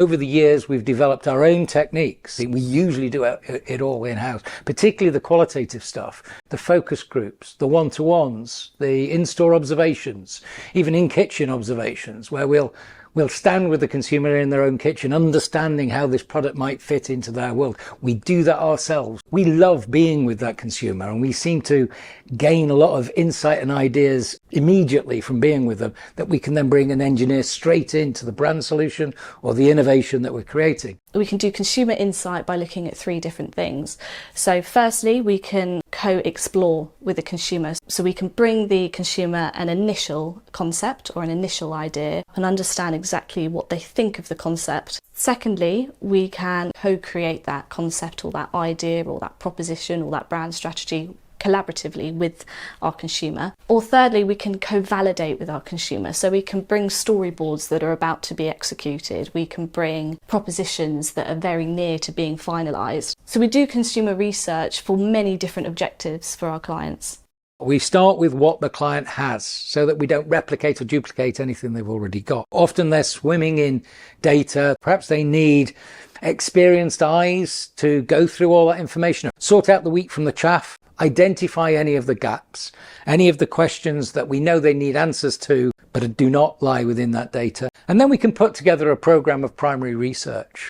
Over the years, we've developed our own techniques. We usually do it all in-house, particularly the qualitative stuff, the focus groups, the one-to-ones, the in-store observations, even in-kitchen observations, where we'll stand with the consumer in their own kitchen, understanding how this product might fit into their world. We do that ourselves. We love being with that consumer, and we seem to gain a lot of insight and ideas immediately from being with them that we can then bring and engineer straight into the brand solution or the innovation that we're creating. We can do consumer insight by looking at 3 different things. So firstly, we can co-explore with the consumer. So we can bring the consumer an initial concept or an initial idea and understand exactly what they think of the concept. Secondly, we can co-create that concept or that idea or that proposition or that brand strategy collaboratively with our consumer. Or thirdly, we can co-validate with our consumer. So we can bring storyboards that are about to be executed. We can bring propositions that are very near to being finalised. So we do consumer research for many different objectives for our clients. We start with what the client has so that we don't replicate or duplicate anything they've already got. Often they're swimming in data. Perhaps they need experienced eyes to go through all that information, sort out the wheat from the chaff, identify any of the gaps, any of the questions that we know they need answers to, but do not lie within that data. And then we can put together a program of primary research.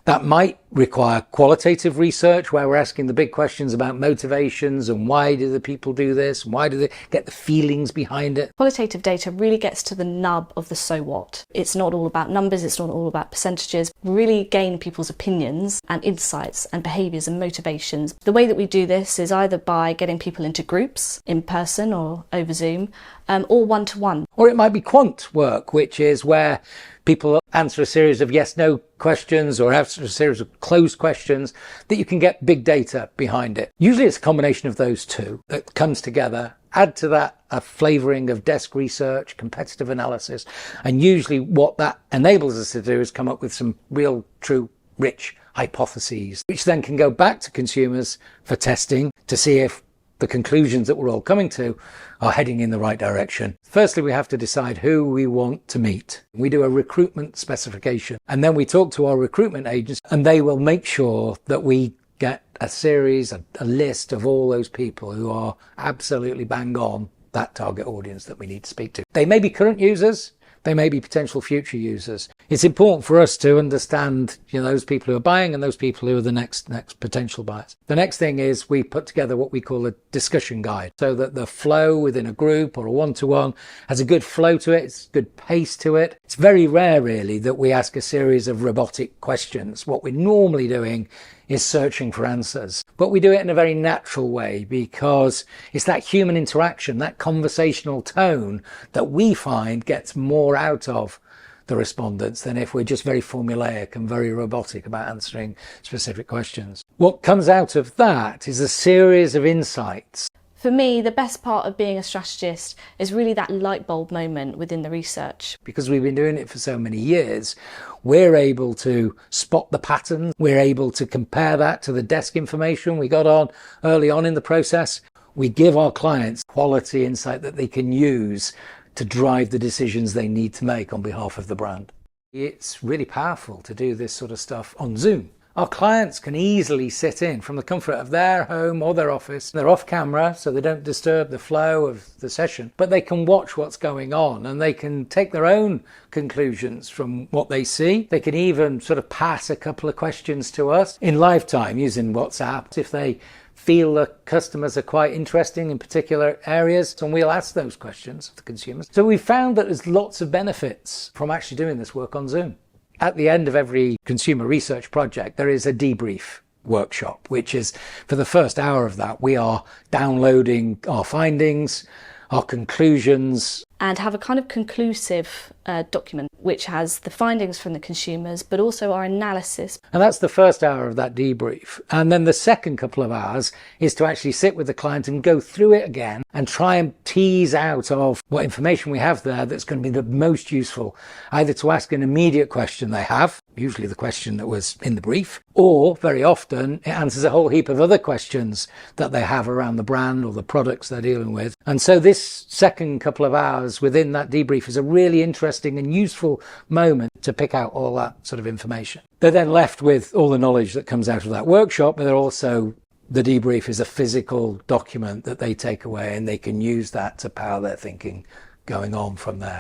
That might require qualitative research, where we're asking the big questions about motivations and why do the people do this, why do they get the feelings behind it. Qualitative data really gets to the nub of the so what. It's not all about numbers, it's not all about percentages. We really gain people's opinions and insights and behaviours and motivations. The way that we do this is either by getting people into groups, in person or over Zoom, or one-to-one. Or it might be quant work, which is where people answer a series of yes-no questions or answer a series of closed questions that you can get big data behind it. Usually it's a combination of those two that comes together. Add to that a flavouring of desk research, competitive analysis, and usually what that enables us to do is come up with some real, true, rich hypotheses, which then can go back to consumers for testing to see if the conclusions that we're all coming to are heading in the right direction. Firstly, we have to decide who we want to meet. We do a recruitment specification, and then we talk to our recruitment agents, and they will make sure that we get a series, a list of all those people who are absolutely bang on that target audience that we need to speak to. They may be current users, they may be potential future users. It's important for us to understand, those people who are buying and those people who are the next potential buyers. The next thing is we put together what we call a discussion guide, so that the flow within a group or a one-to-one has a good flow to it, it's good pace to it. It's very rare really that we ask a series of robotic questions. What we're normally doing is searching for answers, but we do it in a very natural way because it's that human interaction, that conversational tone that we find gets more out of the respondents than if we're just very formulaic and very robotic about answering specific questions. What comes out of that is a series of insights. For me, the best part of being a strategist is really that light bulb moment within the research. Because we've been doing it for so many years, we're able to spot the patterns. We're able to compare that to the desk information we got on early on in the process. We give our clients quality insight that they can use to drive the decisions they need to make on behalf of the brand. It's really powerful to do this sort of stuff on Zoom. Our clients can easily sit in from the comfort of their home or their office. They're off camera, so they don't disturb the flow of the session, but they can watch what's going on and they can take their own conclusions from what they see. They can even sort of pass a couple of questions to us in live time using WhatsApp if they feel the customers are quite interesting in particular areas, and we'll ask those questions of the consumers. So we found that there's lots of benefits from actually doing this work on Zoom. At the end of every consumer research project, there is a debrief workshop, which is for the first hour of that, we are downloading our findings, our conclusions. And have a kind of conclusive document, which has the findings from the consumers, but also our analysis. And that's the first hour of that debrief. And then the second couple of hours is to actually sit with the client and go through it again and try and tease out of what information we have there that's going to be the most useful, either to ask an immediate question they have, usually the question that was in the brief, or very often it answers a whole heap of other questions that they have around the brand or the products they're dealing with. And so this second couple of hours within that debrief is a really interesting and useful moment to pick out all that sort of information. They're then left with all the knowledge that comes out of that workshop, but they're also, the debrief is a physical document that they take away and they can use that to power their thinking going on from there.